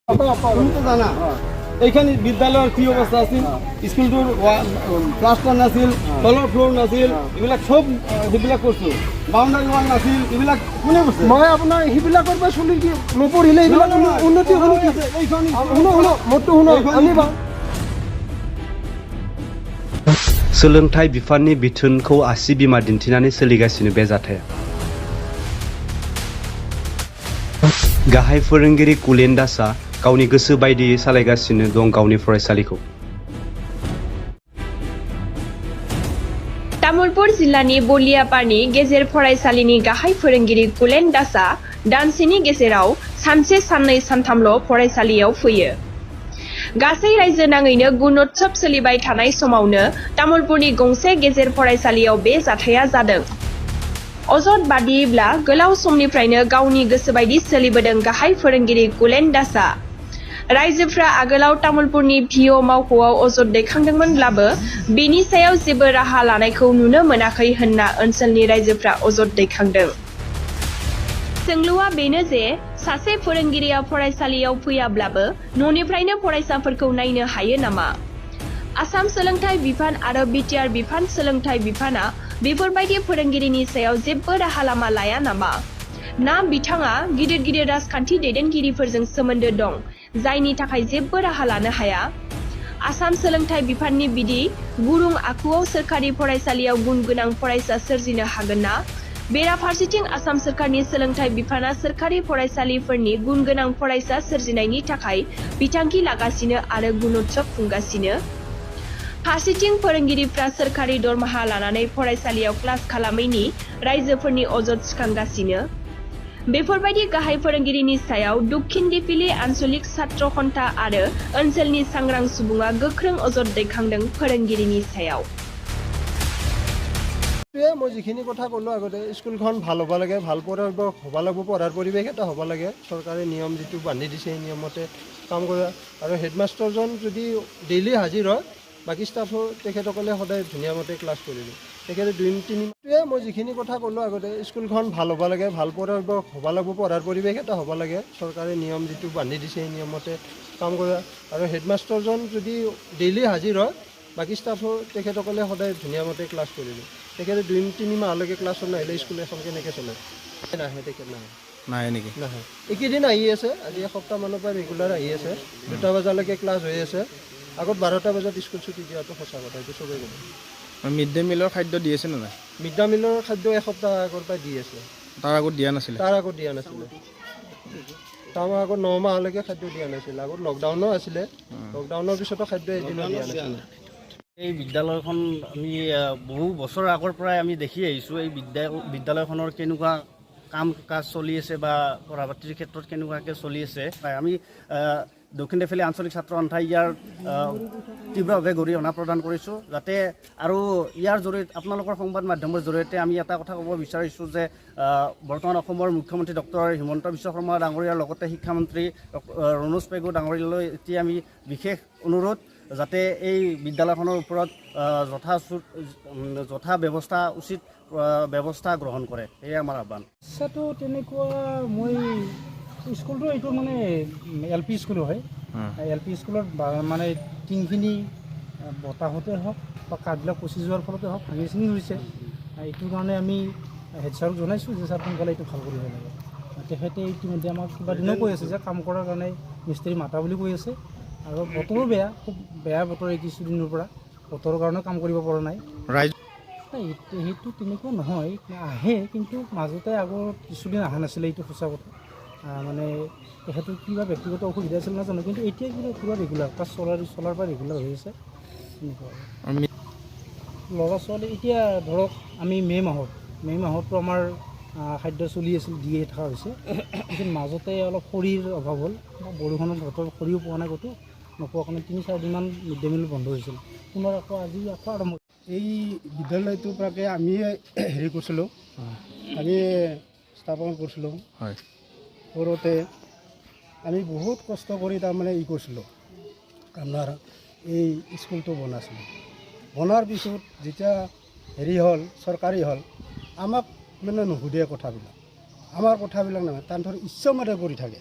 তুমি তো জানা এইখানে বিদ্যালয়ৰ কি অৱস্থা আছিল স্কুলটোৰ প্লাষ্টাৰ নাছিল তলৰ ফ্লোৰ নাছিল এইবিলাক সব সেইবিলাক কৰিছোঁ বাউণ্ডাৰী ৱাল নাছিল এইবিলাক কোনে কৰিছে মই আপোনাৰ সেইবিলাকৰ পৰা চলি কি নপঢ়িলে এইবিলাক উন্নতি হ'ব নেকি এইখন শুনো মোৰটো শুনো আমি सोलोंथाइ बिफाननि बिथोनखौ आसि बिमा दिन्थिनानै सोलिगासिनो बे जाथाया गाहाय फोरोंगिरि कुलेन दासआ गावनि गोसो बायदियै सालायगासिनो दं गावनि फरायसालिखौ तामुलपुर जिल्लानि बलियापारनि गेजेर फरायसालिनि गाहाय फोरोंगिरि कुलेन दासआ दानसेनि गेजेराव सानसे साननै सानथामल' फरायसालियाव फैयो गासै रायजो नाङैनो गुणोत्सव सोलिबाय थानाय समावनो तामुलपुरनि गंसे गेजेर फरायसालियाव बे जाथाया जादों अजद बादियैब्ला गोलाव समनिफ्रायनो गावनि गोसोबायदि सोलिबोदों गाहाय फोरोंगिरि कुलेन दासआ रायजोफ्रा आगोलाव तामुलपुरनि भिअ मावख'आव अजद दैखांदोंमोनब्लाबो बेनि सायाव जेबो राहा लानायखौ नुनो मोनाखै होनना ओनसोलनि रायजोफ्रा अजद दैखांदों सोंलुआ बेनो जे सासे फोरोंगिरिया फरायसालियाव फैयाब्लाबो न'निफ्रायनो फरायसाफोरखौ नायनो हायो नामा आसाम सोलोंथाइ बिफान आरो बिटिआर बिफान सोलोंथाइ बिफाना बेफोरबायदि फोरोंगिरिनि सायाव जेबो राहा लामा लाया नामा ना बिथाङा गिदिर गिदिर राजखान्थि दैदेनगिरिफोरजों सोमोन्दो दं जायनि थाखाय जेबो राहा लानो हाया आसाम सोलोंथाइ बिफाननि बिदि गुरुं आखुआव सोरखारि फरायसालियाव गुन गोनां फरायसा सोरजिनो हागोन ना बेराफारसेथिं आसाम सोरखारनि सोलोंथाइ बिफाना सोरखारि फरायसालिफोरनि गुन गोनां फरायसा सोरजिनायनि थाखाय बिथांखि लागासिनो आरो गुणोत्सव खुंगासिनो फारसेथिं फोरोंगिरिफ्रा सोरखारि दरमाहा लानानै फरायसालियाव क्लास खालामैनि रायजोफोरनि अजद सिखांगासिनो बेफोरबायदि गाहाय फोरोंगिरिनि सायाव दक्षिण दिफिलि आन्सलिक छात्र खन्था आरो ओनसोलनि सांग्रां सुबुङा गोख्रों अजद दैखांदों फोरोंगिरिनि सायाव মই যিখিনি কথা ক'লোঁ আগতে স্কুলখন ভাল হ'ব লাগে ভাল হ'ব লাগিব পঢ়াৰ পৰিৱেশ এটা হ'ব লাগে চৰকাৰে নিয়ম যিটো বান্ধি দিছে সেই নিয়মতে কাম কৰা আৰু হেডমাষ্টাৰজন যদি ডেইলি হাজিৰ হয় বাকী ষ্টাফো তেখেতসকলে সদায় ধুনীয়া মতে ক্লাছ কৰিব তেখেতে 2-3 মই যিখিনি কথা ক'লোঁ আগতে স্কুলখন ভাল হ'ব লাগে ভাল হ'ব লাগিব পঢ়াৰ পৰিৱেশ এটা হ'ব লাগে চৰকাৰে নিয়ম যিটো বান্ধি দিছে সেই নিয়মতে কাম কৰা আৰু হেডমাষ্টাৰজন যদি ডেইলি হাজিৰ হয় বাকী ষ্টাফো তেখেতসকলে সদায় ধুনীয়া মতে ক্লাছ কৰিব তেখেতে 2-3 মাহলৈকে ক্লাছত নাহিলে স্কুল এখন কেনেকৈ চলে নাহে তেখেত নাহে নেকি নাহে এইকেইদিন আহি আছে আজি এসপ্তাহমানৰ পৰা ৰেগুলাৰ আহি আছে 2টা বজালৈকে ক্লাছ হৈ আছে আগত 12টা বজাত স্কুল ছুটি দিয়াটো সঁচা কথা এইটো চবেই গম মিড ডে মিলৰ খাদ্য দি আছে নে নাই মিড ডে মিলৰ খাদ্য এসপ্তাহ আগৰ পৰা দি আছে তাৰ আগত দিয়া নাছিলে তাৰ আগত 9 মাহলৈকে খাদ্য দিয়া নাছিল আগত লকডাউনো আছিলে লকডাউনৰ পিছতো খাদ্য এদিনো দিয়া নাছিলে এই বিদ্যালয়খন আমি বহু বছৰ আগৰ পৰাই আমি দেখি আহিছোঁ এই বিদ্যালয়খনৰ কেনেকুৱা কাম কাজ চলি আছে বা পঢ়া পাতিৰ ক্ষেত্ৰত কেনেকুৱাকৈ চলি আছে আমি দক্ষিণ দিফেলি আঞ্চলিক ছাত্ৰ সন্থাই ইয়াৰ তীব্ৰভাৱে গৰিহণা প্ৰদান কৰিছোঁ যাতে আৰু ইয়াৰ জৰিয়তে আপোনালোকৰ সংবাদ মাধ্যমৰ জৰিয়তে আমি এটা কথা ক'ব বিচাৰিছোঁ যে বৰ্তমান অসমৰ মুখ্যমন্ত্ৰী ডক্টৰ হিমন্ত বিশ্ব শৰ্মা ডাঙৰীয়াৰ লগতে শিক্ষামন্ত্ৰী ৰণোজ পেগু ডাঙৰীয়ালৈ এতিয়া আমি বিশেষ অনুৰোধ যাতে এই বিদ্যালয়খনৰ ওপৰত যথা ব্যৱস্থা উচিত ব্যৱস্থা গ্ৰহণ কৰে এয়ে আমাৰ আহ্বান ইচ্ছাটো তেনেকুৱা মই স্কুলটো এইটো মানে LP স্কুলো হয় LP স্কুলত মানে টিংখিনি বতাহতে হওক বা কাঠবিলাক পচি যোৱাৰ ফলতে হওক ভাঙি চিঙি হৈছে এইটো কাৰণে আমি হেড ছাৰক জনাইছোঁ যে ছাৰ সোনকালে এইটো ভাল কৰিব লাগে তেখেতে ইতিমধ্যে আমাক কিবা দিনো কৈ আছে যে কাম কৰাৰ কাৰণে মিস্ত্ৰী মাতা বুলি কৈ আছে আৰু বতৰো বেয়া খুব বেয়া বতৰ এই কিছুদিনৰ পৰা বতৰৰ কাৰণে কাম কৰিব পৰা নাই সেইটো তেনেকুৱা নহয় আহে কিন্তু মাজতে আগৰ কিছুদিন অহা নাছিলে এইটো সঁচা কথা মানে তেখেতৰ কিবা ব্যক্তিগত অসুবিধা আছিল নাজানো কিন্তু এতিয়া কিবা ৰেগুলাৰ ক্লাছ চলাৰ পৰা ৰেগুলাৰ হৈ আছে এনেকুৱা ল'ৰা ছোৱালী এতিয়া ধৰক আমি মে' মাহততো আমাৰ খাদ্য চলি আছিল দিয়ে থকা হৈছে কিন্তু মাজতে অলপ খৰিৰ অভাৱ হ'ল বৰষুণৰ বতৰ খৰিও পোৱা নাই ক'তো নোপোৱা কাৰণে 3-4 দিনমান মিড ডে মিল বন্ধ হৈছিল পুনৰ আজি আৰম্ভ এই বিদ্যালয়টোৰ পৰাকে আমি হেৰি কৰিছিলোঁ আমি স্থাপন কৰিছিলোঁ হয় কৰোঁতে আমি বহুত কষ্ট কৰি তাৰমানে কৰিছিলোঁ আপোনাৰ এই স্কুলটো বনাইছিলোঁ বনোৱাৰ পিছত যেতিয়া হেৰি হ'ল চৰকাৰী হ'ল আমাক মানে নুসুধে কথাবিলাক আমাৰ কথাবিলাক নহয় তাহাঁতৰ ইচ্ছামতে কৰি থাকে